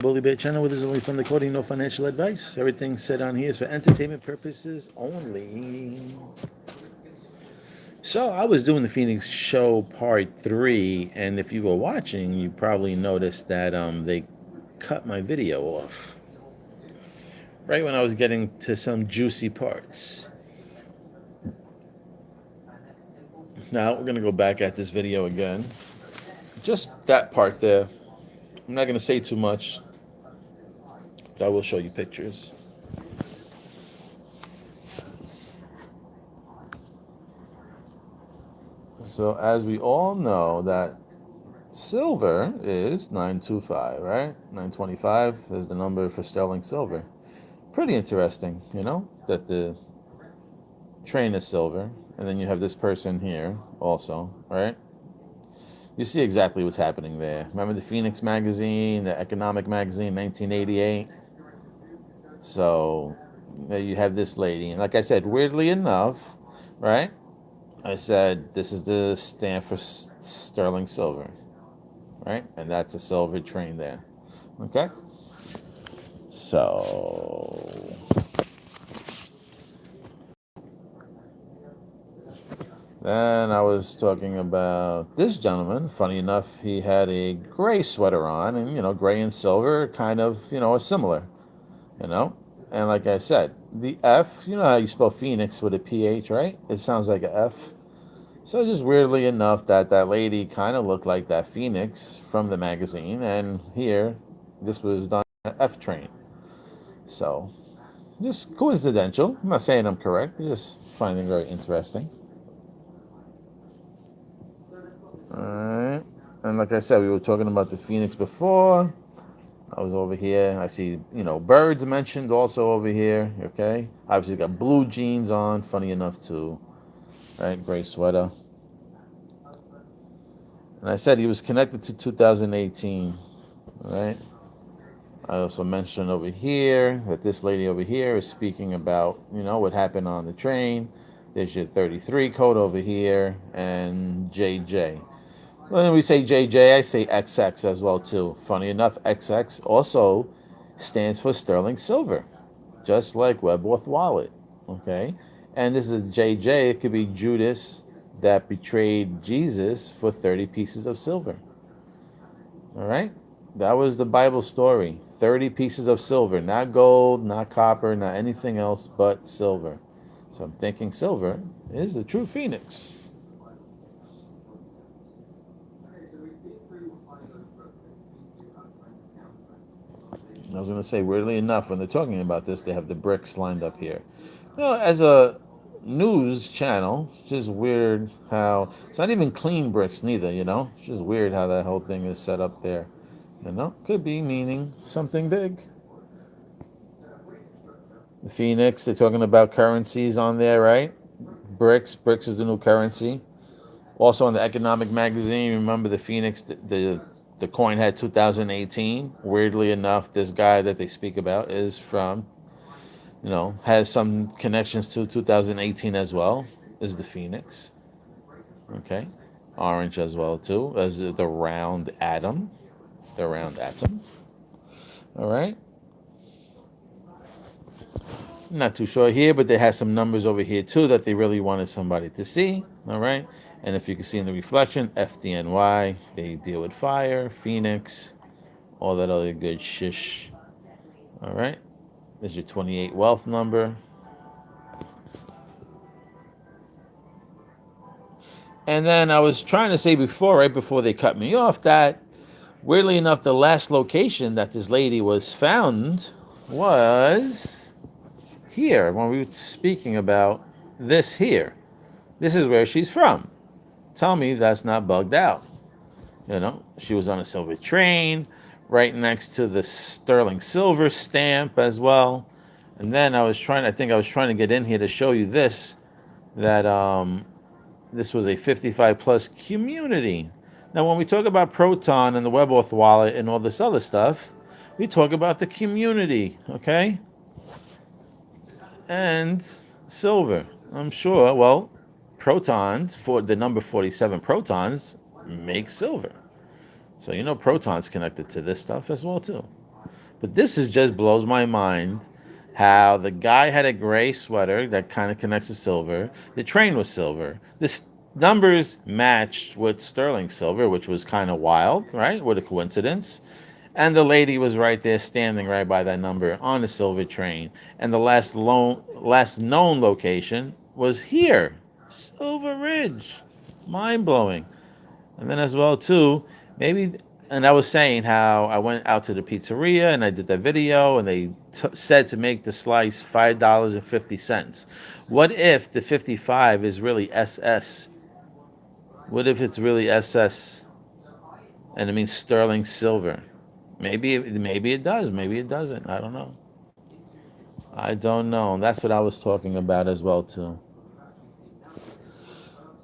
Bully Bear channel, where there's only fun decoding, no financial advice. Everything said on here is for entertainment purposes only. So I was doing the Phoenix show part 3, and if you were watching, you probably noticed that they cut my video off right when I was getting to some juicy parts. Now we're gonna go back at this video again. Just that part there. I'm not gonna say too much, but I will show you pictures. So as we all know that silver is 925, right? 925 is the number for sterling silver. Pretty interesting, that the train is silver, and then you have this person here also, right? You see exactly what's happening there. Remember the Phoenix magazine, the economic magazine, 1988? So there you have this lady. And like I said, weirdly enough, right? I said this is the stamp for sterling silver, right? And that's a silver train there. Okay? So then I was talking about this gentleman. Funny enough, he had a gray sweater on, and gray and silver kind of, are similar, And like I said, the F, you know how you spell Phoenix with a PH, right? It sounds like a F. So just weirdly enough that lady kind of looked like that Phoenix from the magazine, and here, this was done at F train. So, just coincidental. I'm not saying I'm correct. I just finding it very interesting. Alright. And like I said, we were talking about the Phoenix before. I was over here. I see, birds mentioned also over here. Okay. Obviously got blue jeans on. Funny enough too. Right. Gray sweater. And I said he was connected to 2018. Right. I also mentioned over here that this lady over here is speaking about, what happened on the train. There's your 33 code over here and JJ. When we say JJ, I say XX as well too. Funny enough, XX also stands for sterling silver, just like Webworth Wallet. Okay, and this is a JJ. It could be Judas that betrayed Jesus for 30 pieces of silver. All right, that was the Bible story. 30 pieces of silver, not gold, not copper, not anything else but silver. So I'm thinking silver is the true Phoenix. I was going to say, weirdly enough, when they're talking about this, they have the bricks lined up here. As a news channel, it's just weird how it's not even clean bricks neither, It's just weird how that whole thing is set up there. Could be meaning something big. The Phoenix, they're talking about currencies on there, right? Bricks is the new currency. Also in the economic magazine, remember the Phoenix, the coin had 2018. Weirdly enough, this guy that they speak about is from, has some connections to 2018 as well, is the Phoenix. Okay. Orange as well, too, as the round atom. The round atom. All right. Not too sure here, but they have some numbers over here, too, that they really wanted somebody to see. All right. And if you can see in the reflection, FDNY, they deal with fire, Phoenix, all that other good shish. All right. There's your 28 wealth number. And then I was trying to say before, right before they cut me off, that weirdly enough, the last location that this lady was found was here, when we were speaking about this here. This is where she's from. Tell me that's not bugged out. She was on a silver train right next to the sterling silver stamp as well. And then I think I was trying to get in here to show you this, that this was a 55 plus community. Now, when we talk about Proton and the Webworth wallet and all this other stuff, we talk about the community, okay? And silver, I'm sure. Well, protons, for the number 47 protons, make silver. So Proton's connected to this stuff as well too. But this is just blows my mind how the guy had a gray sweater that kind of connects to silver. The train was silver. This numbers matched with sterling silver, which was kind of wild, right? What a coincidence. And the lady was right there standing right by that number on the silver train. And the last known location was here, Silver Ridge. Mind blowing. And then as well too, maybe, and I was saying how I went out to the pizzeria and I did that video, and they said to make the slice $5.50. What if the 55 is really SS? What if it's really SS and it means sterling silver? Maybe it does. Maybe it doesn't. I don't know. I don't know. And that's what I was talking about as well too.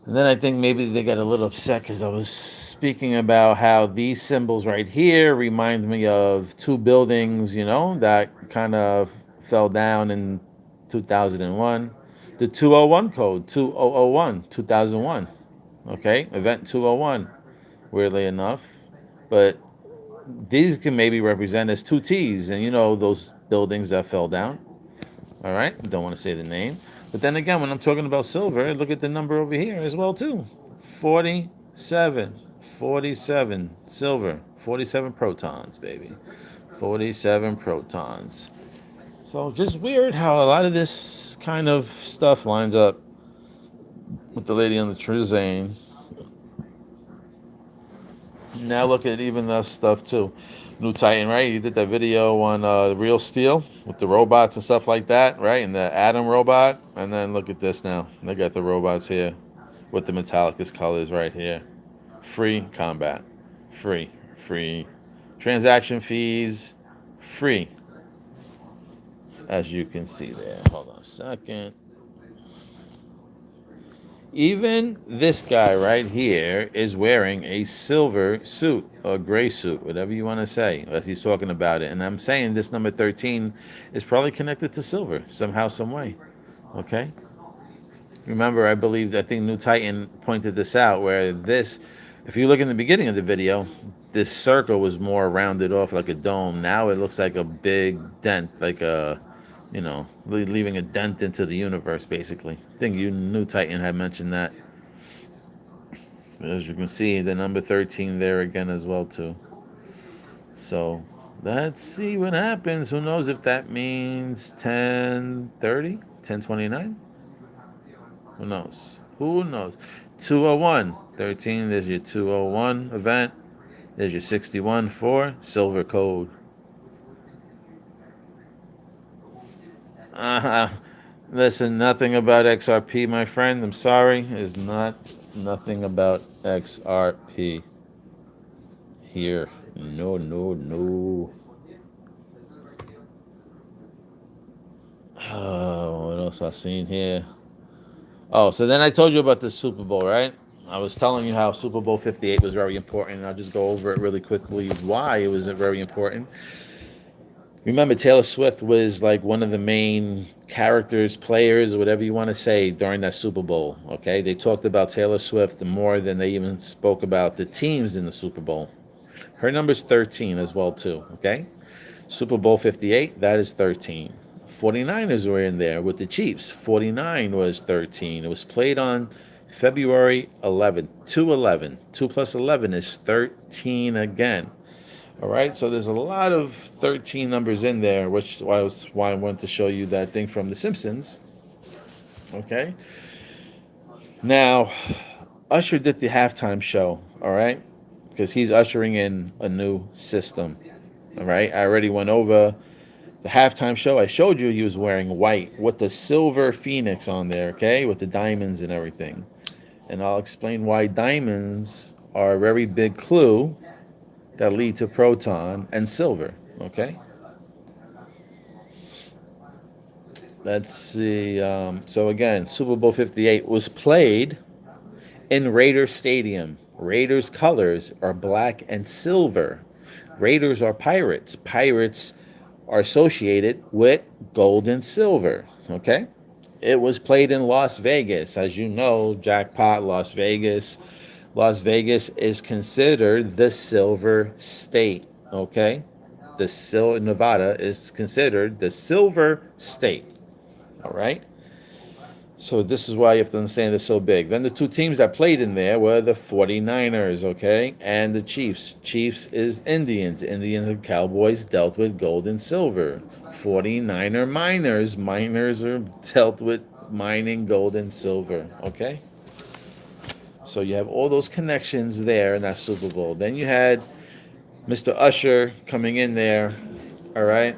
And then I think maybe they got a little upset because I was speaking about how these symbols right here remind me of two buildings, that kind of fell down in 2001. The 201 code, 2001, 2001. Okay, event 201, weirdly enough. But these can maybe represent as two T's, and those buildings that fell down. All right, don't want to say the name. But then again, when I'm talking about silver, look at the number over here as well too. 47. 47 silver. 47 protons, baby. 47 protons. So just weird how a lot of this kind of stuff lines up with the lady on the Trizane. Now look at even that stuff too. New Titan, right? You did that video on Real Steel with the robots and stuff like that, right? And the Atom robot. And then look at this now. They got the robots here with the Metallicus colors right here. Free combat. Free. Free. Transaction fees. Free. As you can see there. Hold on a second. Even this guy right here is wearing a silver suit or gray suit, whatever you want to say, as he's talking about it. And I'm saying this number 13 is probably connected to silver somehow, some way. Okay? Remember, I think New Titan pointed this out, where this, if you look in the beginning of the video, this circle was more rounded off like a dome. Now it looks like a big dent, like a leaving a dent into the universe, basically. I think New Titan had mentioned that. As you can see, the number 13 there again as well, too. So, let's see what happens. Who knows if that means 1030, 1029? Who knows? Who knows? 201, 13, there's your 201 event. There's your 61 for silver code. Listen, nothing about XRP, my friend. I'm sorry. It's nothing about XRP here. No, no, no. Oh, what else I seen here? Oh, so then I told you about the Super Bowl, right? I was telling you how Super Bowl 58 was very important. I'll just go over it really quickly, why it was very important. Remember, Taylor Swift was like one of the main characters, players, whatever you want to say, during that Super Bowl. Okay, they talked about Taylor Swift more than they even spoke about the teams in the Super Bowl. Her number's 13 as well too. Okay, Super Bowl 58, that is 13. 49ers were in there with the Chiefs. 49 was 13. It was played on February 11th. 211. 2 plus 11 is 13 again. All right, so there's a lot of 13 numbers in there, which was why I wanted to show you that thing from The Simpsons. Okay. Now, Usher did the halftime show, all right, because he's ushering in a new system. All right, I already went over the halftime show. I showed you he was wearing white with the silver phoenix on there, okay, with the diamonds and everything. And I'll explain why diamonds are a very big clue that lead to proton and silver, okay? Let's see. So again, Super Bowl 58 was played in Raider Stadium. Raiders' colors are black and silver. Raiders are pirates. Pirates are associated with gold and silver, okay? It was played in Las Vegas. As you know, jackpot, Las Vegas. Las Vegas is considered the silver state, okay? Nevada is considered the silver state. All right. So this is why you have to understand it's so big. Then the two teams that played in there were the 49ers, okay, and the Chiefs. Chiefs is Indians. Indians and Cowboys dealt with gold and silver. 49er miners. Miners are dealt with mining gold and silver, okay? So you have all those connections there in that Super Bowl. Then you had Mr. Usher coming in there, all right?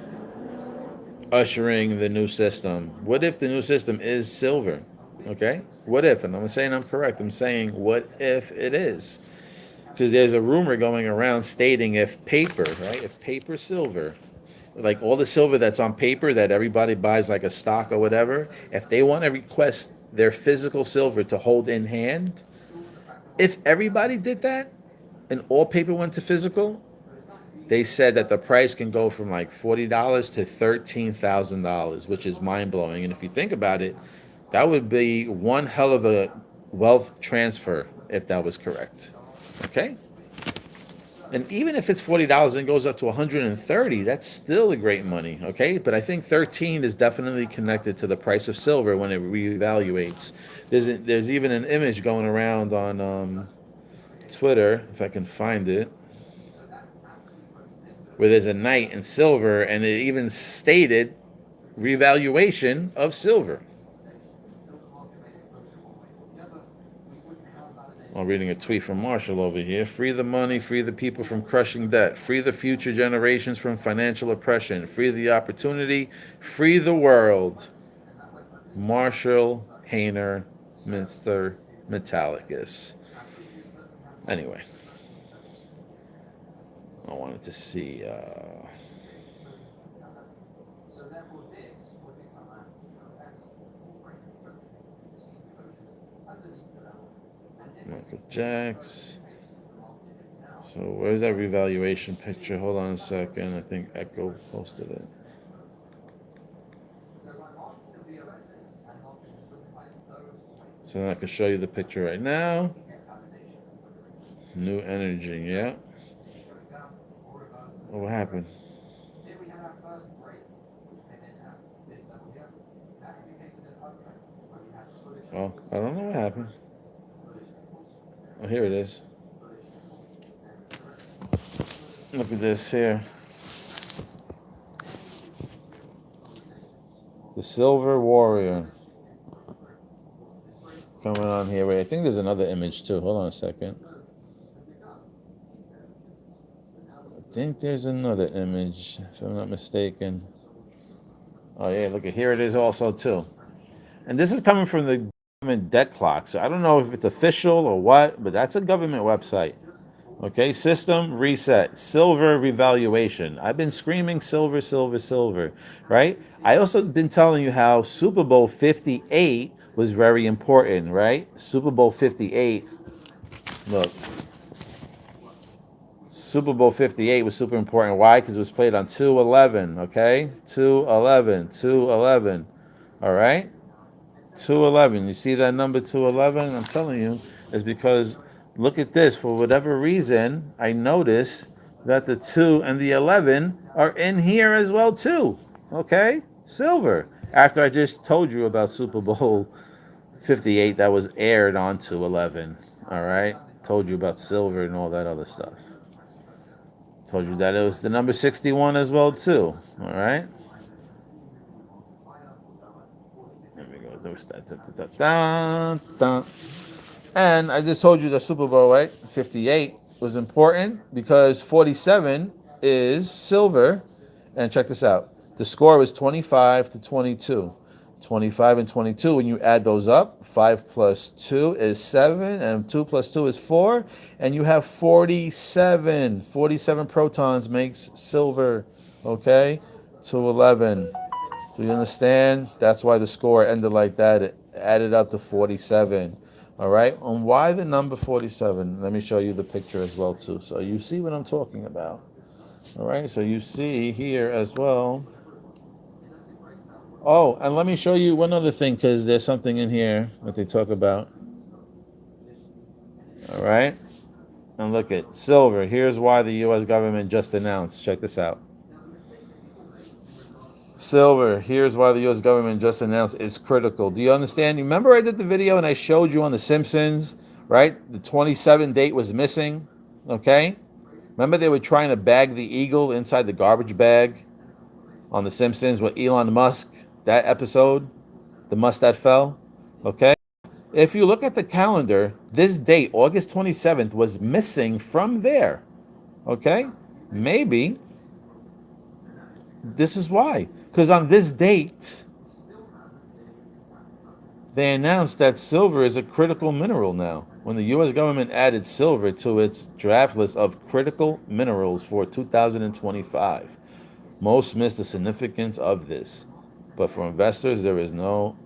Ushering the new system. What if the new system is silver? Okay? What if? And I'm saying I'm correct. I'm saying what if it is? Because there's a rumor going around stating if paper, right? If paper silver, like all the silver that's on paper that everybody buys like a stock or whatever, if they want to request their physical silver to hold in hand, if everybody did that and all paper went to physical, they said that the price can go from like $40 to $13,000, which is mind blowing. And if you think about it, that would be one hell of a wealth transfer if that was correct. Okay? And even if it's $40 and goes up to $130, that's still a great money. Okay? But I think 13 is definitely connected to the price of silver when it reevaluates. There's even an image going around on Twitter, if I can find it, where there's a knight in silver, and it even stated revaluation of silver. I'm reading a tweet from Marshall over here. Free the money, free the people from crushing debt, free the future generations from financial oppression, free the opportunity, free the world. Marshall Hayner, Mr. Metallicus. Anyway. I wanted to see Michael Jacks. So where's that revaluation picture? Hold on a second. I think Echo posted it. So I can show you the picture right now. New energy, yeah. Oh, what happened? Oh, I don't know what happened. Oh, here it is. Look at this here. The Silver Warrior. Coming on here. Wait, I think there's another image too. Hold on a second. I think there's another image, if I'm not mistaken. Oh yeah, look at here it is also too. And this is coming from the government debt clock. So I don't know if it's official or what, but that's a government website. Okay, system reset, silver revaluation. I've been screaming silver, silver, silver, right? I also been telling you how Super Bowl 58 was very important, right? Super Bowl 58, look. Super Bowl 58 was super important. Why? Because it was played on 2/11, okay? 2/11, 2/11, all right? 2/11. You see that number 2/11? I'm telling you, it's because look at this. For whatever reason, I notice that the 2 and the 11 are in here as well too. Okay? Silver. After I just told you about Super Bowl 58 that was aired on 2/11. All right? Told you about silver and all that other stuff. Told you that it was the number 61 as well too. All right? And I just told you the Super Bowl, right? 58 was important because 47 is silver. And check this out. The score was 25-22. 25 and 22, when you add those up, 5 plus 2 is 7, and 2 plus 2 is 4, and you have 47. 47 protons makes silver, okay? 211. So you understand? That's why the score ended like that. It added up to 47. All right? And why the number 47? Let me show you the picture as well, too. So you see what I'm talking about. All right? So you see here as well. Oh, and let me show you one other thing, because there's something in here that they talk about. All right? And look at silver. Here's why the U.S. government just announced. Check this out. Silver. Here's why the U.S. government just announced it's critical. Do you understand? Remember I did the video and I showed you on The Simpsons, right? The 27 date was missing. Okay? Remember they were trying to bag the eagle inside the garbage bag on The Simpsons with Elon Musk? That episode? The must that fell? Okay? If you look at the calendar, this date, August 27th, was missing from there. Okay? Maybe this is why. Because on this date, they announced that silver is a critical mineral now. When the U.S. government added silver to its draft list of critical minerals for 2025, most miss the significance of this. But for investors, there is no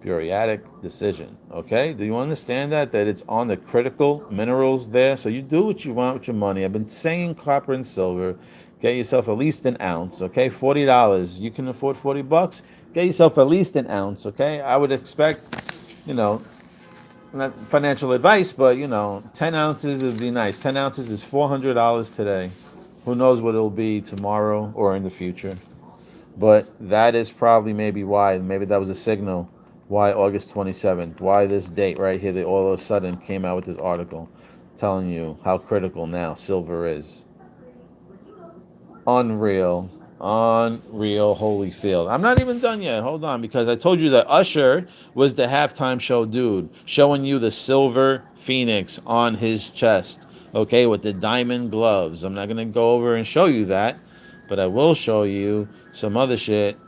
periodic decision. Okay? Do you understand that? That it's on the critical minerals there? So you do what you want with your money. I've been saying copper and silver. Get yourself at least an ounce. Okay? $40. You can afford $40. Get yourself at least an ounce. Okay? I would expect, you know, not financial advice, but 10 ounces would be nice. 10 ounces is $400 today. Who knows what it'll be tomorrow or in the future? But that is probably maybe why. Maybe that was a signal why August 27th, why this date right here. They all of a sudden came out with this article telling you how critical now silver is. Unreal. Unreal Holyfield. I'm not even done yet. Hold on, because I told you that Usher was the halftime show dude, showing you the silver phoenix on his chest, okay, with the diamond gloves. I'm not going to go over and show you that, but I will show you some other shit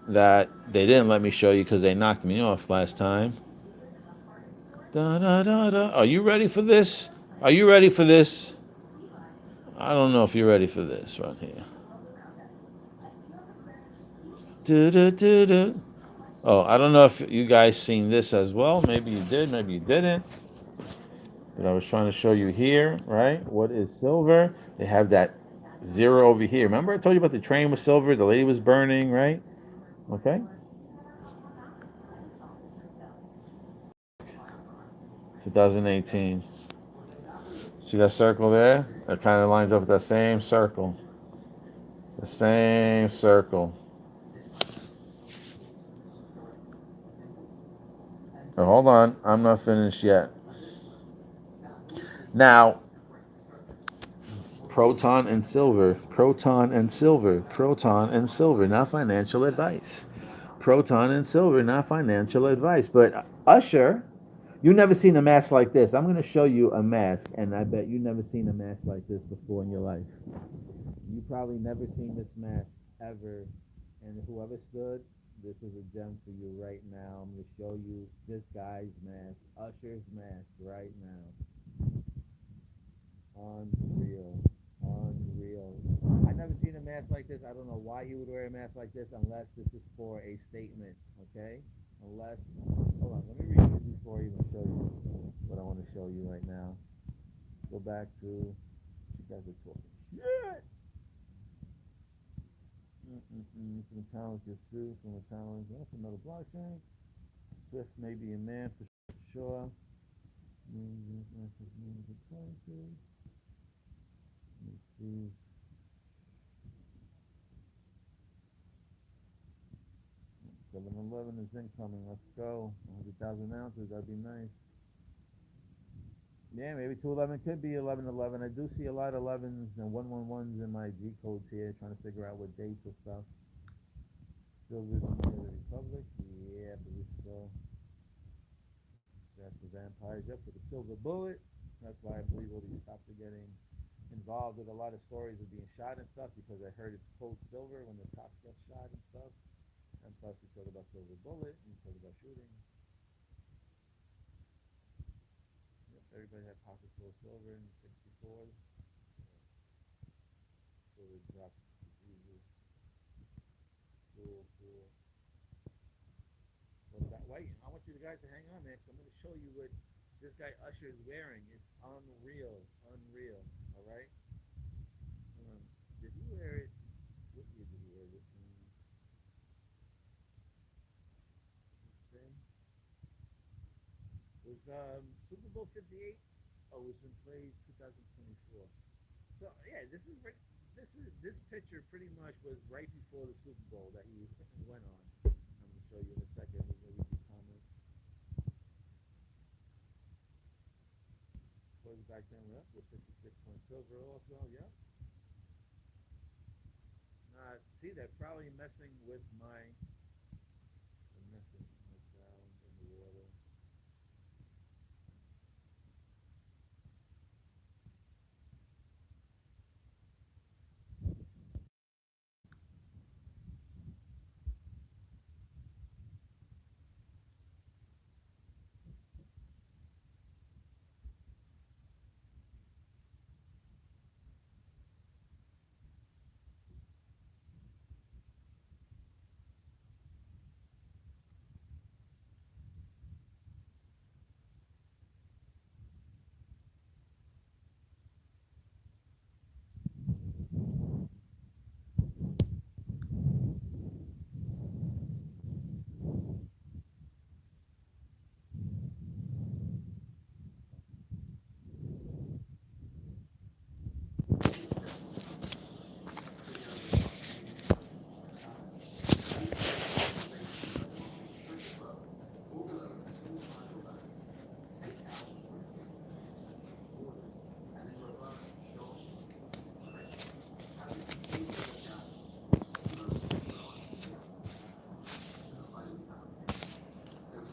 that they didn't let me show you because they knocked me off last time. Da, da, da, da. Are you ready for this? Are you ready for this? I don't know if you're ready for this right here. Do, do, do, do. Oh, I don't know if you guys seen this as well. Maybe you did, maybe you didn't. But I was trying to show you here, right? What is silver? They have that zero over here. Remember I told you about the train with silver? The lady was burning, right? Okay. 2018. See that circle there? That kind of lines up with that same circle. It's the same circle. Oh, hold on. I'm not finished yet. Now, Proton and silver, proton and silver, proton and silver, not financial advice. Proton and silver, not financial advice. But Usher, you never seen a mask like this. I'm going to show you a mask, and I bet you never seen a mask like this before in your life. You probably never seen this mask ever. And whoever stood, this is a gem for you right now. I'm going to show you this guy's mask, Usher's mask right now. Unreal. Unreal. I've never seen a mask like this. I don't know why he would wear a mask like this unless this is for a statement, okay? Unless, hold on, let me read it before I even show you what I want to show you right now. Go back to, you guys are talking shit. Some metallic is Sue, some metallic, that's another blockchain. Swift may be a man for sure. Let's see. 7-Eleven is incoming. Let's go. 100,000 ounces. That'd be nice. Yeah, maybe 211 could be 1111. I do see a lot of 11s and 111s in my G codes here, trying to figure out what dates or stuff. Silver's in the Republic. Yeah, I believe so. That's the vampires. Yep, for the silver bullet. That's why I believe all these cops are getting involved with a lot of stories of being shot and stuff, because I heard it's cold silver when the cops get shot and stuff. And plus we talk about silver bullet and we talk about shooting. Yep, everybody had pockets full of silver in the 64s. Silver drops easy. Cool, cool. What's that? Wait, I want you guys to hang on, man, because I'm going to show you what this guy Usher is wearing. It's unreal. Unreal. Alright? Did he wear it? What year did he wear this one? Let's see. Was Super Bowl 58? Oh, it was in play 2024. So yeah, this picture pretty much was right before the Super Bowl that he With 56 point silver also, yeah. See, they're probably messing with they're messing with my sound in the water.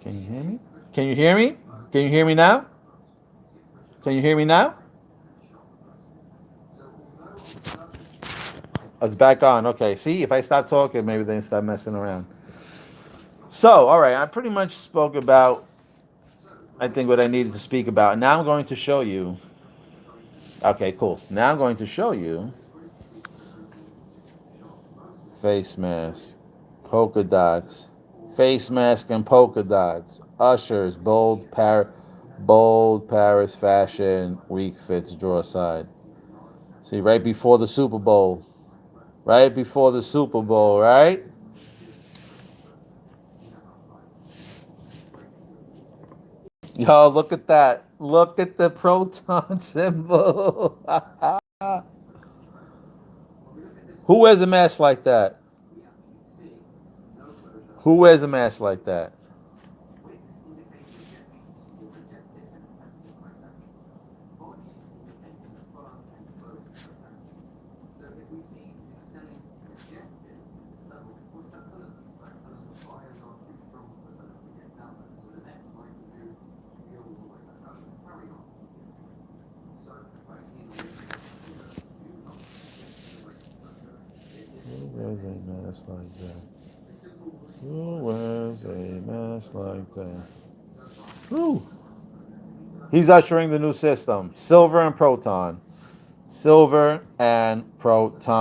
Can you hear me? Can you hear me? Can you hear me now? Can you hear me now? Oh, it's back on. Okay. See, if I stop talking, maybe they stop messing around. So, all right, I pretty much spoke about, I think, what I needed to speak about. Now I'm going to show you. Okay, cool. Now I'm going to show you face mask, polka dots, face mask and polka dots, ushers, bold Paris fashion, weak fits, draw side. See, right before the Super Bowl. Right before the Super Bowl, right? Yo, look at that. Look at the proton symbol. Who wears a mask like that? Who wears a mask like that? Who wears a mask like that? Who wears a mask like that? Who? He's ushering the new system. Silver and Proton. Silver and Proton.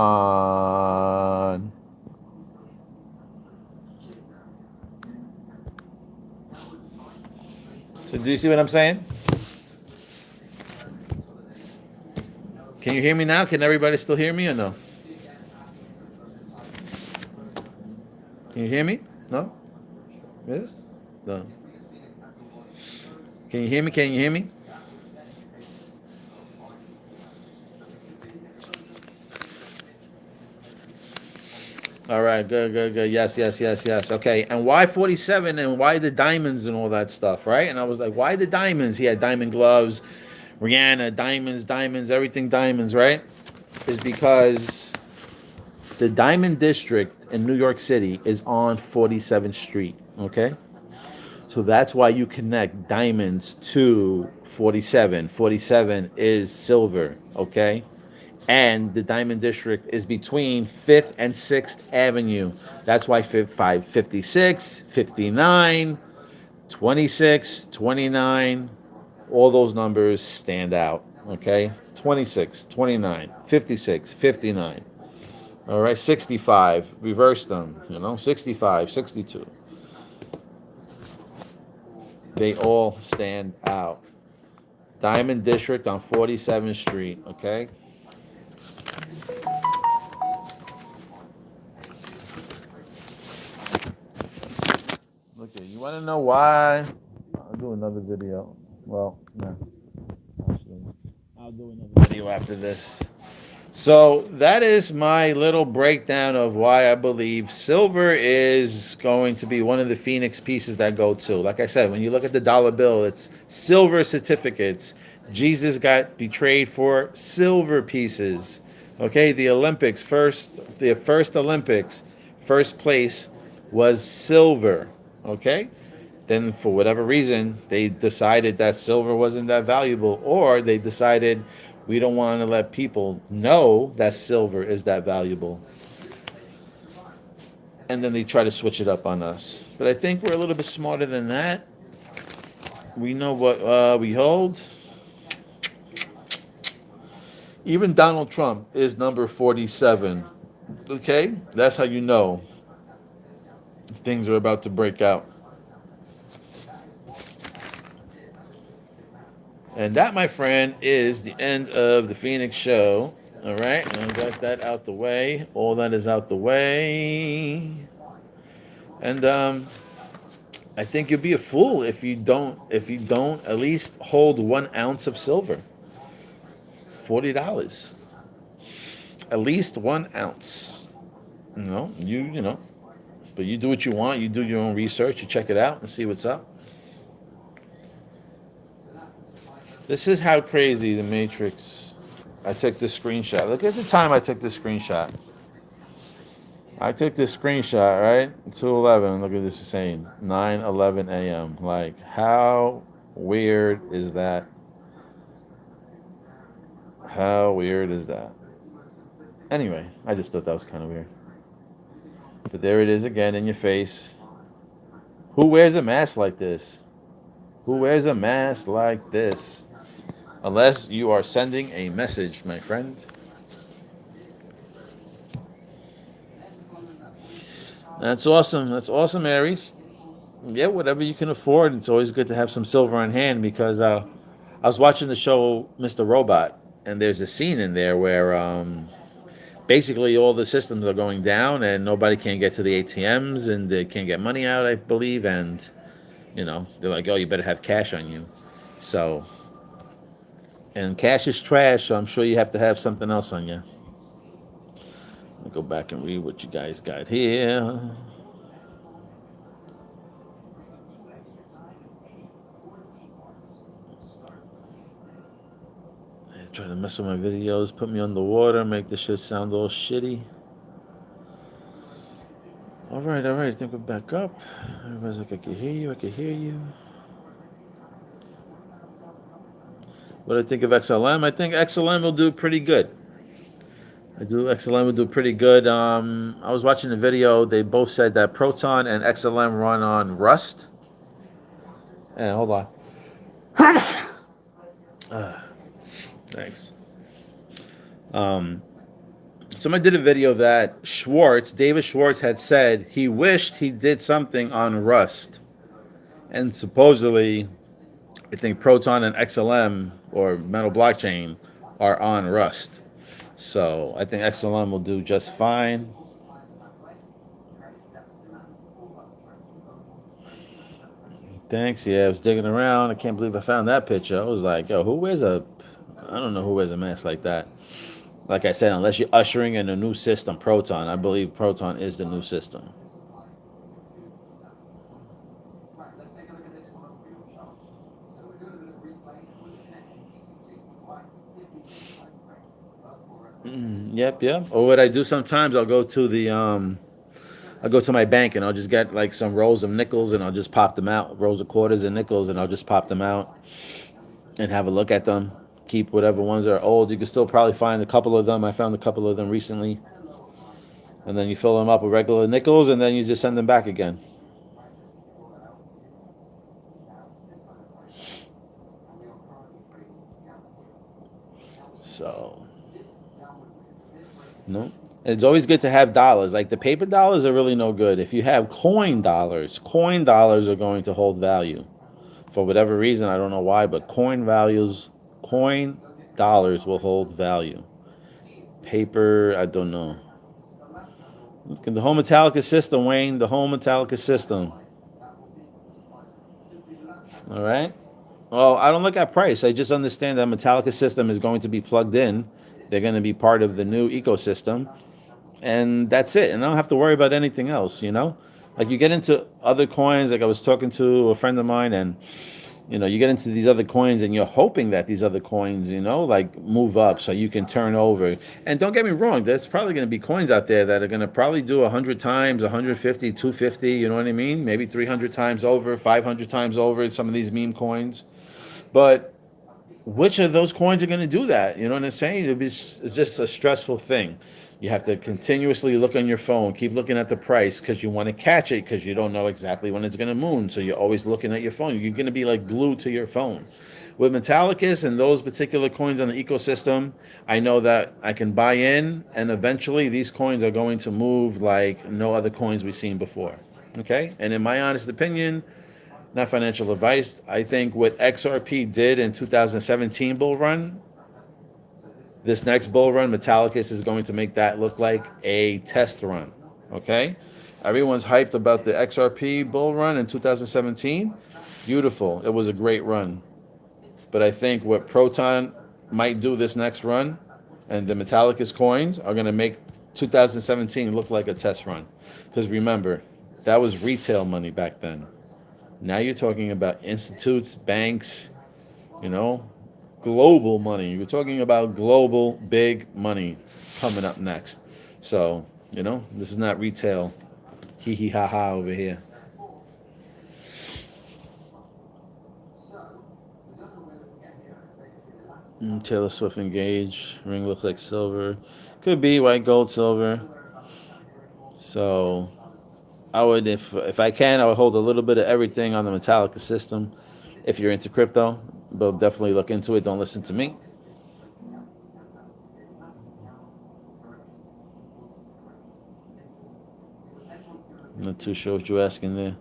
So do you see what I'm saying? Can you hear me now? Can everybody still hear me or no? Can you hear me? No? Yes? No. Can you hear me? Can you hear me? All right, good, good, good. Yes, yes, yes, yes. Okay, and why 47 and why the diamonds and all that stuff, right? And I was like, why the diamonds? He had diamond gloves, Rihanna, diamonds, diamonds, everything diamonds, right? Is because the Diamond District in New York City is on 47th Street, okay? So that's why you connect diamonds to 47. 47 is silver, okay? And the Diamond District is between 5th and 6th Avenue. That's why 56, 59, 26, 29, all those numbers stand out, okay? 26, 29, 56, 59. All right, 65, reverse them, 65, 62. They all stand out. Diamond District on 47th Street, okay? Okay, you want to know why? I'll do another video. Well, no. Actually, I'll do another video after this. So that is my little breakdown of why I believe silver is going to be one of the Phoenix pieces that go to. Like I said, when you look at the dollar bill, it's silver certificates. Jesus got betrayed for silver pieces. Okay, the Olympics the first Olympics, first place was silver. Okay, then for whatever reason they decided that silver wasn't that valuable, or they decided we don't want to let people know that silver is that valuable, and then they try to switch it up on us. But I think we're a little bit smarter than that. We know what we hold. Even Donald Trump is number 47. Okay? That's how you know things are about to break out. And that, my friend, is the end of the Phoenix show. All right? And I got that out the way. All that is out the way. And I think you'll be a fool if you don't at least hold 1 ounce of silver. $40. At least 1 ounce. You know. But you do what you want. You do your own research. You check it out and see what's up. This is how crazy the Matrix. I took this screenshot. Look at the time I took this screenshot. I took this screenshot, right? 2:11. Look at this saying 9:11 a.m. Like, how weird is that? How weird is that? Anyway, I just thought that was kind of weird. But there it is again in your face. Who wears a mask like this? Who wears a mask like this? Unless you are sending a message, my friend. That's awesome. That's awesome, Aries. Yeah, whatever you can afford. It's always good to have some silver on hand because I was watching the show Mr. Robot, and there's a scene in there where basically all the systems are going down and nobody can get to the ATMs and they can't get money out, I believe. And, they're like, oh, you better have cash on you. So, and cash is trash, so I'm sure you have to have something else on you. Let me go back and read what you guys got here. Trying to mess with my videos, put me underwater, make this shit sound all shitty. All right, I think we're back up. Everybody's like, I can hear you. What do I think of XLM? I think XLM will do pretty good. XLM will do pretty good. I was watching the video. They both said that Proton and XLM run on Rust. And hold on. Thanks. Somebody did a video that David Schwartz had said he wished he did something on Rust. And supposedly, I think Proton and XLM or Metal Blockchain are on Rust. So I think XLM will do just fine. Thanks. Yeah, I was digging around. I can't believe I found that picture. I was like, yo, I don't know who wears a mask like that. Like I said, unless you're ushering in a new system, Proton. I believe Proton is the new system. Yep. Or what I do sometimes, I'll go to my bank and I'll just get like some rolls of nickels and I'll just pop them out, rolls of quarters and nickels, and I'll just pop them out and have a look at them. Keep whatever ones are old. You can still probably find a couple of them. I found a couple of them recently. And then you fill them up with regular nickels and then you just send them back again. So, no. It's always good to have dollars. Like the paper dollars are really no good. If you have coin dollars are going to hold value. For whatever reason, I don't know why, but coin dollars will hold value. Paper, I don't know. Look at the whole Metallica system, Wayne. The whole Metallica system. All right. Well, I don't look at price. I just understand that Metallica system is going to be plugged in. They're going to be part of the new ecosystem. And that's it. And I don't have to worry about anything else, Like you get into other coins, like I was talking to a friend of mine, and You get into these other coins and you're hoping that these other coins, like move up so you can turn over. And don't get me wrong, there's probably going to be coins out there that are going to probably do 100 times, 150, 250, you know what I mean? Maybe 300 times over, 500 times over in some of these meme coins. But which of those coins are going to do that? You know what I'm saying? It's just a stressful thing. You have to continuously look on your phone, keep looking at the price because you want to catch it because you don't know exactly when it's going to moon. So you're always looking at your phone. You're going to be like glued to your phone. With Metallicus and those particular coins on the ecosystem, I know that I can buy in, and eventually these coins are going to move like no other coins we've seen before. Okay? And in my honest opinion, not financial advice, I think what XRP did in 2017 bull run, this next bull run, Metallicus is going to make that look like a test run. Okay? Everyone's hyped about the XRP bull run in 2017. Beautiful. It was a great run. But I think what Proton might do this next run and the Metallicus coins are going to make 2017 look like a test run. Because remember, that was retail money back then. Now you're talking about institutes, banks, global money. You're talking about global big money coming up next. So, this is not retail hee hee ha ha over here. Taylor Swift engaged. Ring looks like silver. Could be white, gold, silver. So I would, if I can, I would hold a little bit of everything on the Metallica system. If you're into crypto, but definitely look into it. Don't listen to me. Not too sure what you're asking there.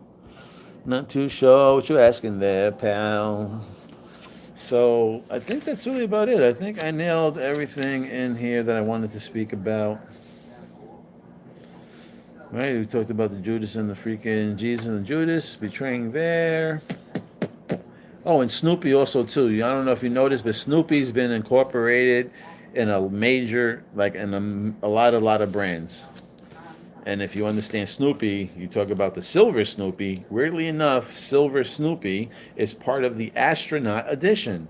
Not too sure what you're asking there, pal. So I think that's really about it. I think I nailed everything in here that I wanted to speak about. Right, we talked about the Judas and the freaking Jesus and Judas betraying there. Oh, and Snoopy also too. I don't know if you noticed, but Snoopy's been incorporated in a major, like in a lot of brands. And if you understand Snoopy, you talk about the Silver Snoopy. Weirdly enough, Silver Snoopy is part of the Astronaut Edition.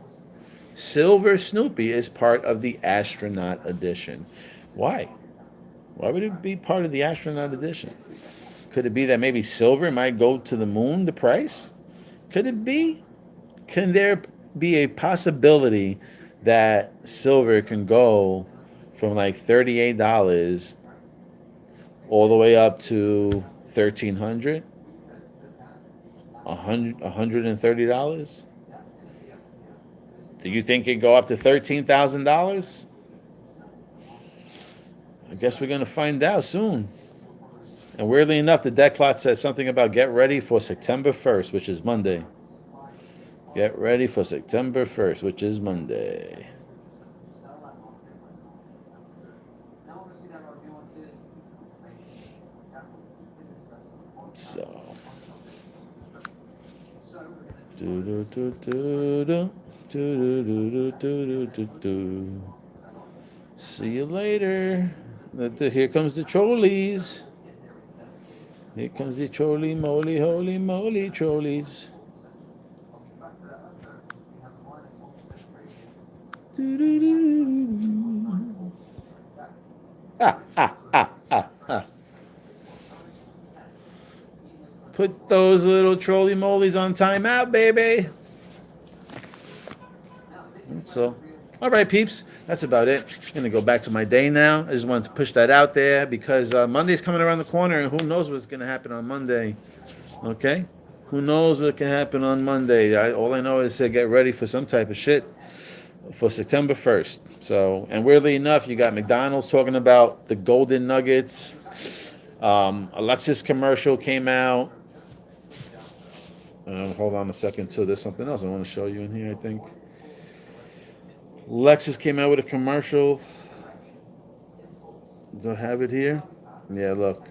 Silver Snoopy is part of the Astronaut Edition. Why? Why would it be part of the Astronaut Edition? Could it be that maybe silver might go to the moon, the price? Could it be? Can there be a possibility that silver can go from like $38 all the way up to $1,300? $130? Do you think it'd go up to $13,000? I guess we're going to find out soon. And weirdly enough, the deck plot says something about get ready for September 1st, which is Monday. Get ready for September 1st, which is Monday. So. See you later. Here comes the trolleys. Here comes the trolley, moly, holy moly, trolleys. Put those little trolley molies on timeout, baby. So, all right, peeps. That's about it. I'm going to go back to my day now. I just wanted to push that out there because Monday's coming around the corner, and who knows what's going to happen on Monday. Okay? Who knows what can happen on Monday? All I know is to get ready for some type of shit for September 1st. So, and weirdly enough, you got McDonald's talking about the golden nuggets. Alexis commercial came out. Hold on a second, too. There's something else I want to show you in here, I think. Lexus came out with a commercial. Do I have it here? Yeah, look.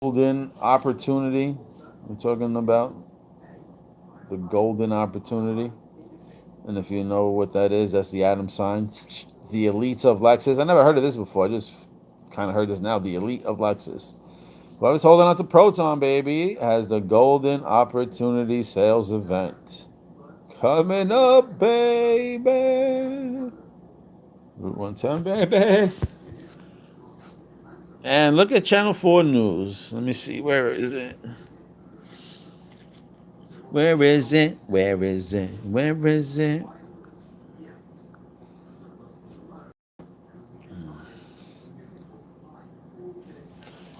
Golden opportunity. I'm talking about the golden opportunity. And if you know what that is, that's the atom sign. The elites of Lexus. I never heard of this before. I just kind of heard this now. The elite of Lexus. Whoever's holding on to Proton, baby, has the Golden Opportunity Sales Event coming up, baby. Route 110, baby. And look at Channel 4 News. Let me see. Where is it? Where is it? Where is it? Where is it?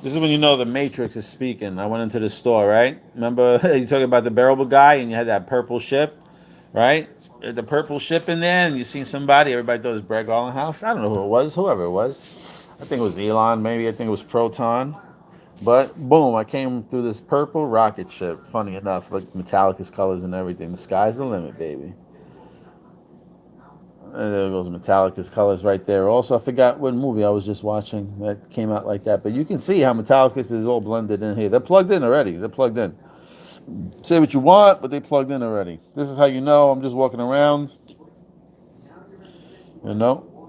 This is when you know the Matrix is speaking. I went into the store, right? Remember you talking about the bearable guy and you had that purple ship, right? The purple ship in there, and you seen somebody. Everybody thought it was Brett Garlinghouse. I don't know who it was. Whoever it was. I think it was Elon. Maybe I think it was Proton. But boom, I came through this purple rocket ship. Funny enough, like Metallica's colors and everything. The sky's the limit, baby. And there goes Metallica's colors right there. Also, I forgot what movie I was just watching that came out like that. But you can see how Metallica's is all blended in here. They're plugged in already. They're plugged in. Say what you want, but they plugged in already. This is how you know I'm just walking around.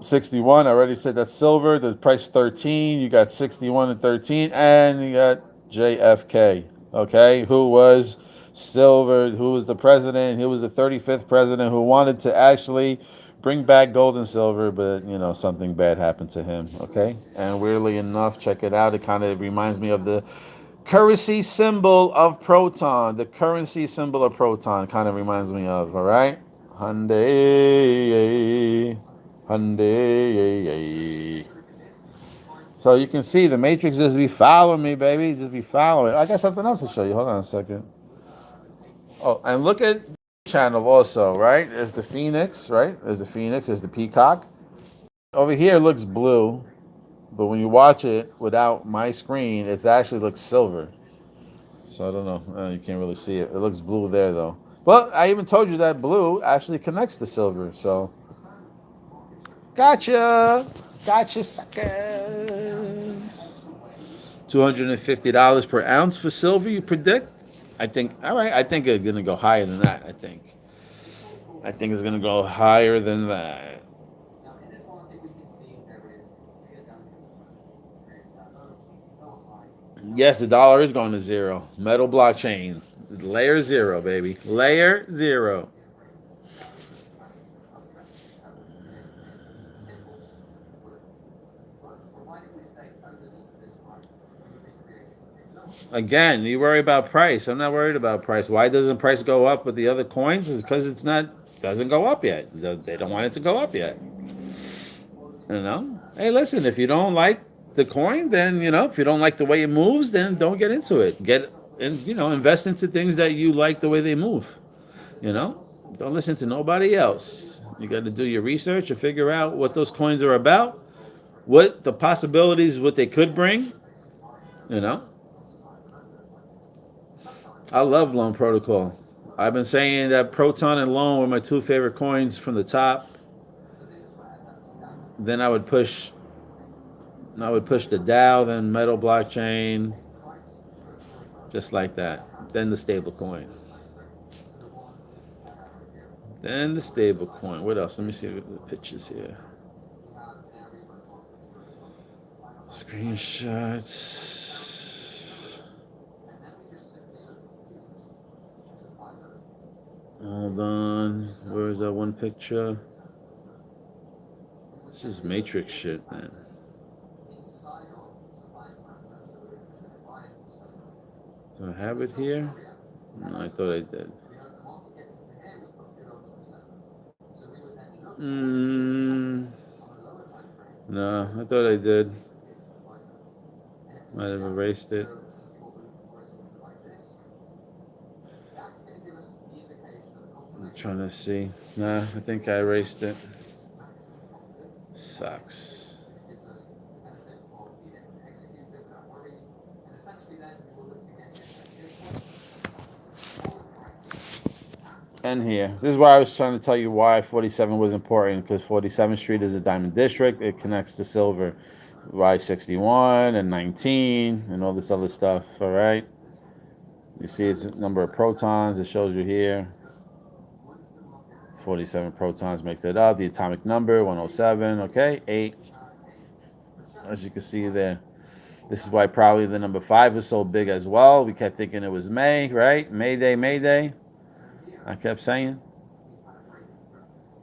61. I already said that's silver. The price 13. You got 61 and 13, and you got JFK. Okay, who was silver? Who was the president? Who was the 35th president who wanted to actually bring back gold and silver, but something bad happened to him. Okay, and weirdly enough, check it out. It kind of reminds me of the currency symbol of Proton. The currency symbol of Proton kind of reminds me of. All right, Hyundai. Hyundai. So you can see the Matrix just be following me, baby. Just be following. I got something else to show you. Hold on a second. Oh, and look at the channel also, right? There's the Phoenix, right? There's the Phoenix. There's the Peacock. Over here it looks blue, but when you watch it without my screen, it actually looks silver. So I don't know. You can't really see it. It looks blue there, though. But I even told you that blue actually connects to silver. So gotcha. Gotcha, sucker. $250 per ounce for silver, you predict? I think, all right, I think it's going to go higher than that, I think. I think it's going to go higher than that. Yes, the dollar is going to zero. Metal blockchain. Layer zero, baby. Layer zero. Again, you worry about price. I'm not worried about price. Why doesn't price go up with the other coins? It's because it's not doesn't go up yet. They don't want it to go up yet. Hey, listen, if you don't like the coin, then if you don't like the way it moves, then don't get into it. Get and invest into things that you like the way they move. Don't listen to nobody else. You got to do your research and figure out what those coins are about, what the possibilities, what they could bring. I love Loan Protocol. I've been saying that Proton and Loan were my two favorite coins from the top. Then I would push the Dow, then Metal Blockchain, just like that. Then the stable coin. Then the stable coin. What else? Let me see the pictures here. Screenshots. Hold on. Where is that one picture? This is Matrix shit, man. Do I have it here? No, I thought I did. No, I thought I did. Might have erased it. I'm trying to see. Nah, I think I erased it. Sucks. And here. This is why I was trying to tell you why 47 was important, because 47th Street is a diamond district. It connects to silver. Why 61 and 19 and all this other stuff, all right? You see it's a number of protons. It shows you here. 47 protons makes it up. The atomic number, 107, okay? 8. As you can see there. This is why probably the number 5 was so big as well. We kept thinking it was May, right? Mayday, Mayday. I kept saying.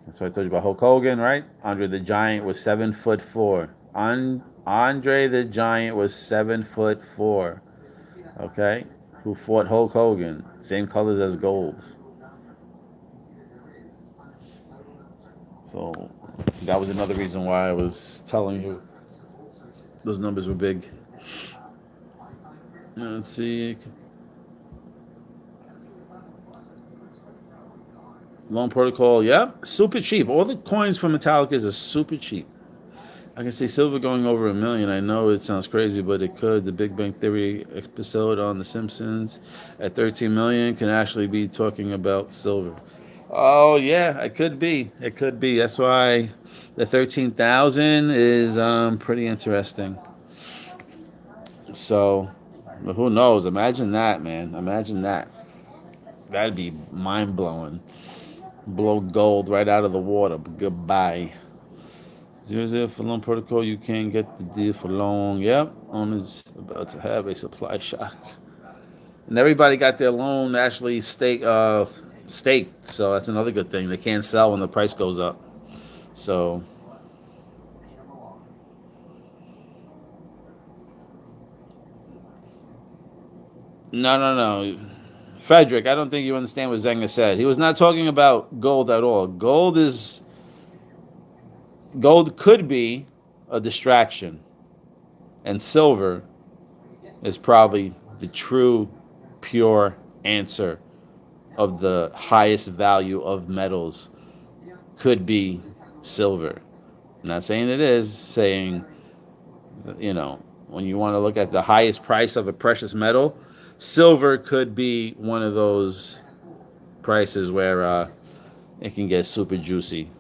That's what I told you about Hulk Hogan, right? Andre the Giant was 7'4". Andre the Giant was 7'4". Okay, who fought Hulk Hogan? Same colors as gold. So that was another reason why I was telling you those numbers were big. Let's see. Loan protocol, yep, super cheap. All the coins from Metallicas are super cheap. I can see silver going over $1 million. I know it sounds crazy, but it could. The Big Bang Theory episode on The Simpsons at 13 million can actually be talking about silver. Oh yeah, it could be. It could be. That's why the 13,000 is pretty interesting. So, but who knows? Imagine that, man. Imagine that. That'd be mind blowing. Blow gold right out of the water. Goodbye. 00 for loan protocol, you can't get the deal for long. Yep, owners about to have a supply shock. And everybody got their loan actually staked, so that's another good thing. They can't sell when the price goes up. So no. Frederick, I don't think you understand what Zenga said. He was not talking about gold at all. Gold could be a distraction, and silver is probably the true, pure answer of the highest value of metals. Could be silver. I'm not saying it is, saying, when you want to look at the highest price of a precious metal, silver could be one of those prices where it can get super juicy.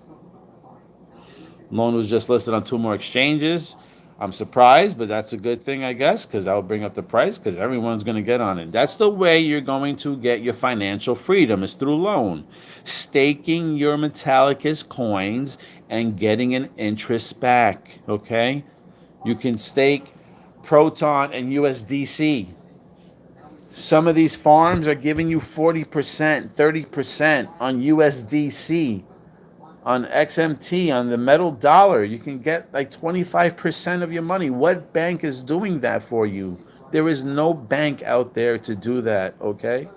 Loan was just listed on 2 more exchanges. I'm surprised, but that's a good thing, I guess, because that will bring up the price because everyone's going to get on it. That's the way you're going to get your financial freedom is through loan. Staking your Metallicus coins and getting an interest back, okay? You can stake Proton and USDC. Some of these farms are giving you 40%, 30% on USDC. On XMT, on the metal dollar, you can get like 25% of your money. What bank is doing that for you? There is no bank out there to do that, okay?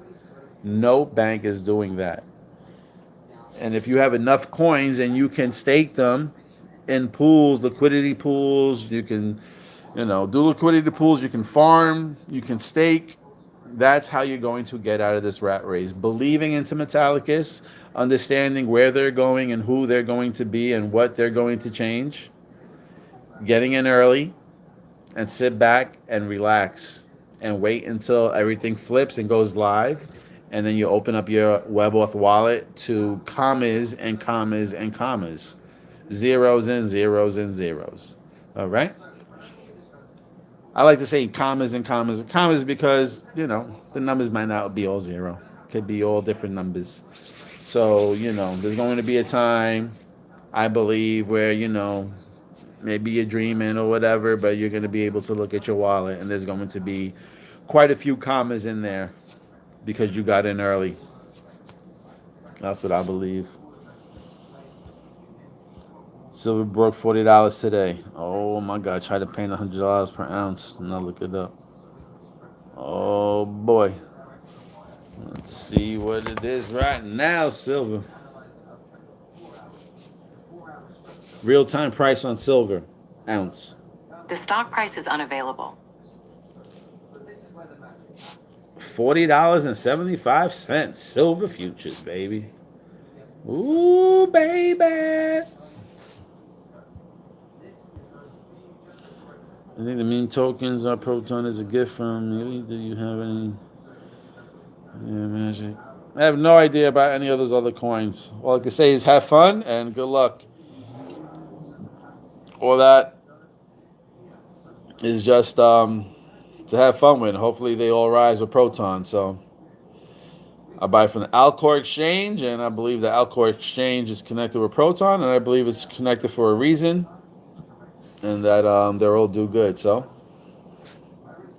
No bank is doing that. And if you have enough coins and you can stake them in pools, liquidity pools, you can, do liquidity pools, you can farm, you can stake. That's how you're going to get out of this rat race. Believing into Metallicus, understanding where they're going and who they're going to be and what they're going to change. Getting in early and sit back and relax and wait until everything flips and goes live. And then you open up your WebAuth wallet to commas and commas and commas. Zeros and zeros and zeros. All right? I like to say commas and commas and commas because, the numbers might not be all zero. Could be all different numbers. So, there's going to be a time, I believe, where, maybe you're dreaming or whatever, but you're going to be able to look at your wallet and there's going to be quite a few commas in there because you got in early. That's what I believe. Silver broke $40 today. Oh my God! Try to pay $100 per ounce. Now look it up. Oh boy. Let's see what it is right now. Silver. Real-time price on silver ounce. The stock price is unavailable. $40.75. Silver futures, baby. Ooh, baby. I think the meme tokens are Proton as a gift from you. Do you have any magic? I have no idea about any of those other coins. All I can say is have fun and good luck. All that is just to have fun with. Hopefully they all rise with Proton. So I buy from the Alcor exchange, and I believe the Alcor exchange is connected with Proton, and I believe it's connected for a reason, and that they'll all do good. So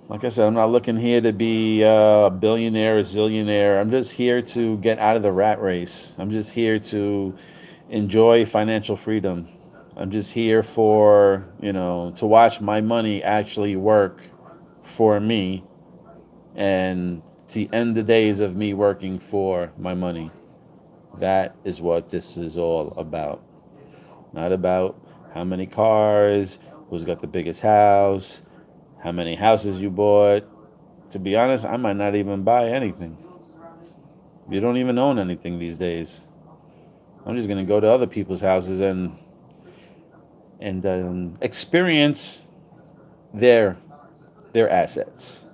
Like I said, I'm not looking here to be a billionaire or zillionaire. I'm just here to get out of the rat race. I'm just here to enjoy financial freedom. I'm just here for, to watch my money actually work for me and to end the days of me working for my money. That is what this is all about. Not about how many cars, who's got the biggest house, how many houses you bought. To be honest, I might not even buy anything. You don't even own anything these days. I'm just gonna go to other people's houses and experience their their assets,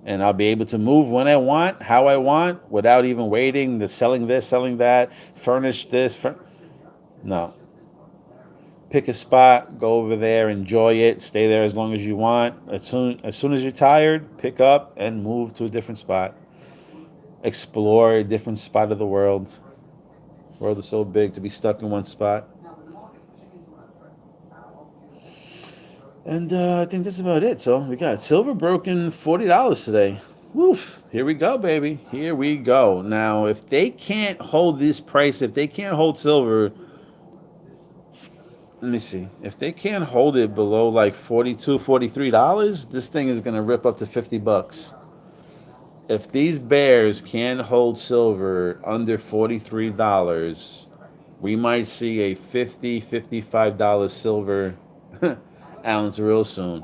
and I'll be able to move when I want, how I want, without even waiting. The selling this, selling that, furnish this. No, pick a spot, go over there, enjoy it, stay there as long as you want. As soon as you're tired, pick up and move to a different spot. Explore a different spot of the world. The world is so big to be stuck in one spot. And I think that's about it. So we got silver broken $40 today. Woof. Here we go, baby. Here we go. Now, if they can't hold this price, if they can't hold silver, let me see. If they can't hold it below like $42, $43, this thing is going to rip up to $50. If these bears can't hold silver under $43, we might see a $50, $55 silver ounce real soon.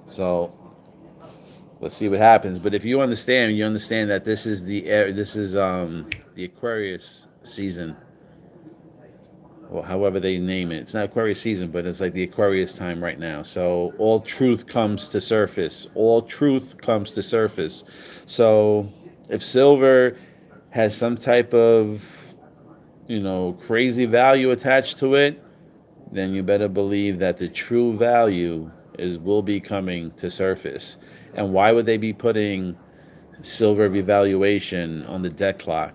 So let's see what happens. But if you understand that this is the Aquarius season, or however they name it. It's not Aquarius season, but it's like the Aquarius time right now. So all truth comes to surface. All truth comes to surface. So if silver has some type of, crazy value attached to it, then you better believe that the true value will be coming to surface. And why would they be putting silver revaluation on the debt clock?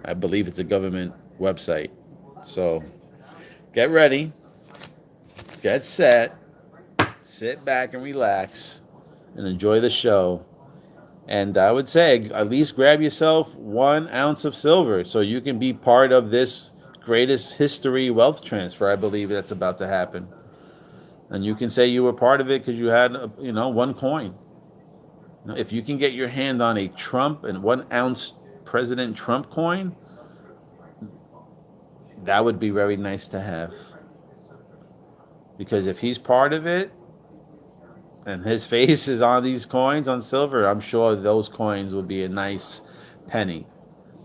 I believe it's a government website. So get ready, get set, sit back and relax, and enjoy the show. And I would say at least grab yourself 1 ounce of silver so you can be part of this greatest history wealth transfer. I believe that's about to happen. And you can say you were part of it because you had, 1 coin. If you can get your hand on a Trump and 1 ounce President Trump coin, that would be very nice to have. Because if he's part of it and his face is on these coins on silver, I'm sure those coins would be a nice penny.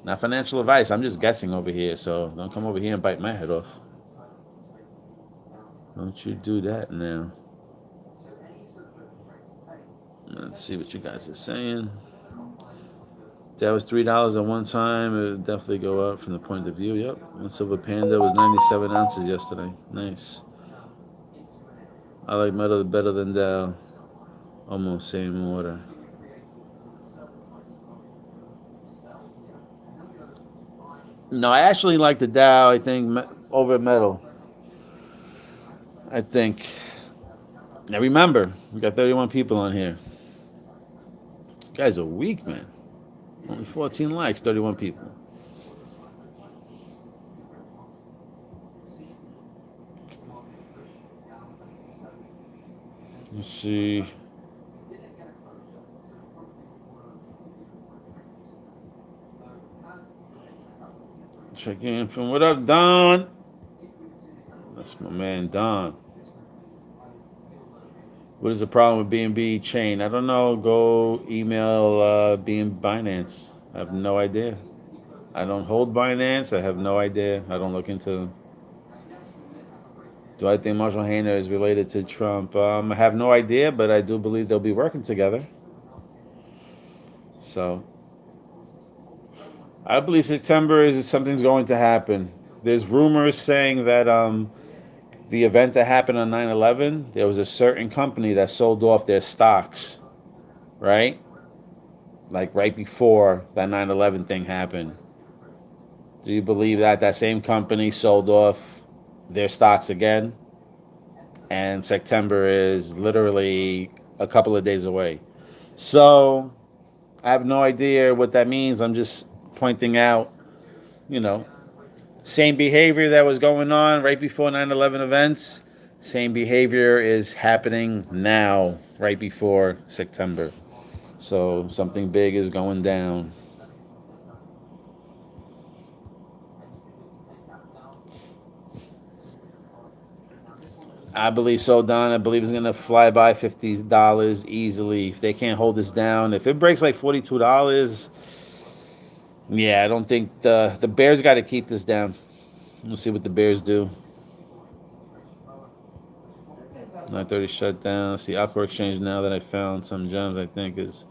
Not financial advice. I'm just guessing over here, so don't come over here and bite my head off. Don't you do that now. Let's see what you guys are saying. That was $3 at one time. It would definitely go up from the point of view. Yep. One silver panda was 97 ounces yesterday. Nice. I like metal better than Dow. Almost same order. No, I actually like the Dow, I think, over metal. I think. Now remember, we got 31 people on here. These guys are weak, man. Only 14 likes, 31 people. Let's see. Check in from what up, Don? That's my man, Don. What is the problem with B&B chain? I don't know. Go email Binance. I have no idea. I don't hold Binance. I have no idea. I don't look into them. Do I think Marshall Hayner is related to Trump? I have no idea, but I do believe they'll be working together. So I believe September is something's going to happen. There's rumors saying that the event that happened on 9/11, there was a certain company that sold off their stocks, right? Like right before that 9/11 thing happened. Do you believe that that same company sold off their stocks again? And September is literally a couple of days away. So I have no idea what that means. I'm just pointing out, you know, same behavior that was going on right before 9/11 events. Same behavior is happening now, right before September. So something big is going down. I believe so, Don. I believe it's gonna fly by $50 easily. If they can't hold this down, if it breaks like $42, yeah, I don't think the Bears got to keep this down. We'll see what the Bears do. 9:30 shut down. See, Alcor Exchange now that I found some gems, I think is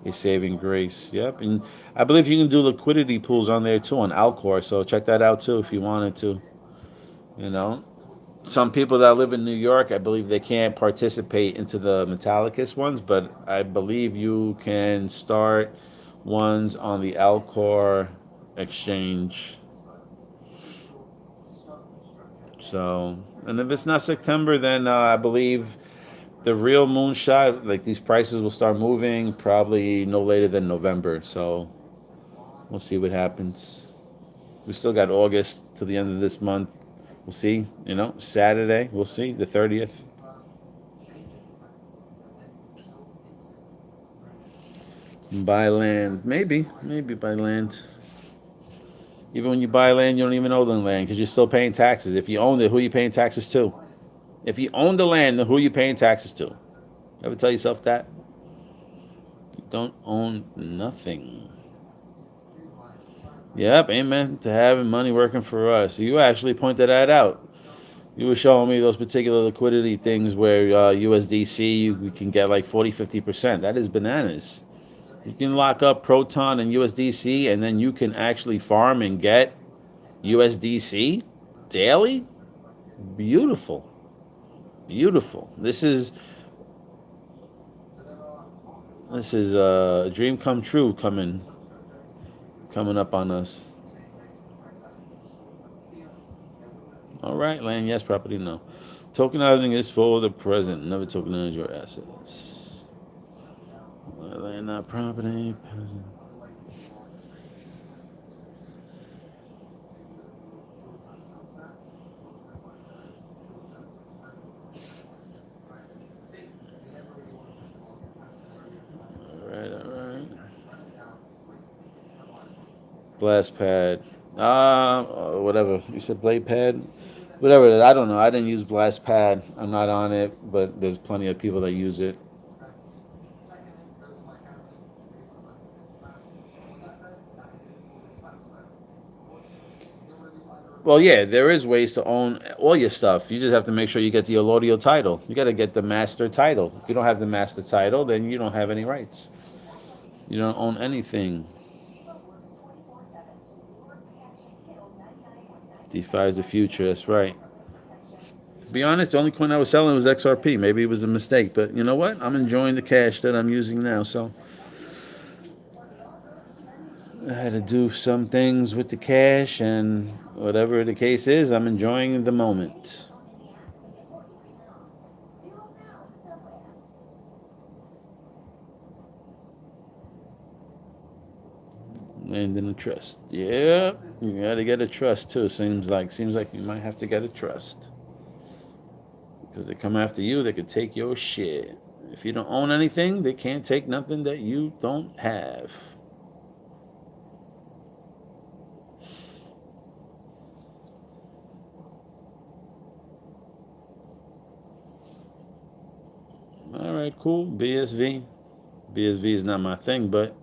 a saving grace. Yep, and I believe you can do liquidity pools on there too on Alcor. So check that out too if you wanted to. You know, some people that live in New York, I believe they can't participate into the Metallicus ones, but I believe you can start ones on the Alcor Exchange. So, and if it's not September, then I believe the real moonshot, like these prices will start moving probably no later than November. So we'll see what happens. We still got August to the end of this month. We'll see. You know, Saturday, we'll see, the 30th. Buy land. Maybe buy land. Even when you buy land, you don't even own the land because you're still paying taxes. If you own it, who are you paying taxes to? If you own the land, then who are you paying taxes to? Ever tell yourself that? You don't own nothing. Yep, amen to having money working for us. You actually pointed that out. You were showing me those particular liquidity things where USDC, you can get like 40, 50%. That is bananas. You can lock up Proton and USDC, and then you can actually farm and get USDC daily. Beautiful. Beautiful. This is a dream come true coming up on us. All right, land yes, property no. Tokenizing is for the present. Never tokenize your assets. Land not property. All right. Blast pad. Whatever. You said blade pad? Whatever it is. I don't know. I didn't use blast pad. I'm not on it, but there's plenty of people that use it. Well, yeah, there is ways to own all your stuff. You just have to make sure you get the allodial title. You got to get the master title. If you don't have the master title, then you don't have any rights. You don't own anything. DeFi is the future. That's right. To be honest, the only coin I was selling was XRP. Maybe it was a mistake, but you know what? I'm enjoying the cash that I'm using now. So I had to do some things with the cash, and whatever the case is, I'm enjoying the moment. And then a trust. Yeah, you gotta get a trust too. Seems like you might have to get a trust. Because they come after you, they could take your shit. If you don't own anything, they can't take nothing that you don't have. All right, cool. BSV. BSV is not my thing, but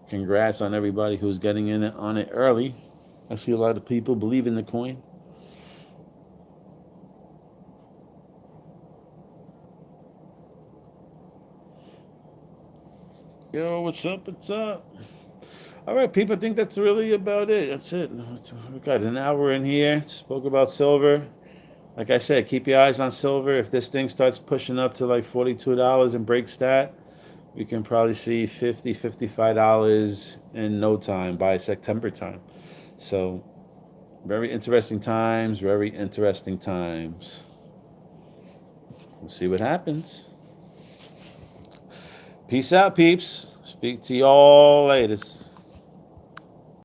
congrats on everybody who's getting in on it early. I see a lot of people believe in the coin. Yo, what's up? What's up? All right, people, I think that's really about it. That's it. We got an hour in here. Spoke about silver. Like I said, keep your eyes on silver. If this thing starts pushing up to like $42 and breaks that, we can probably see $50, $55 in no time by September time. So, very interesting times. Very interesting times. We'll see what happens. Peace out, peeps. Speak to y'all later.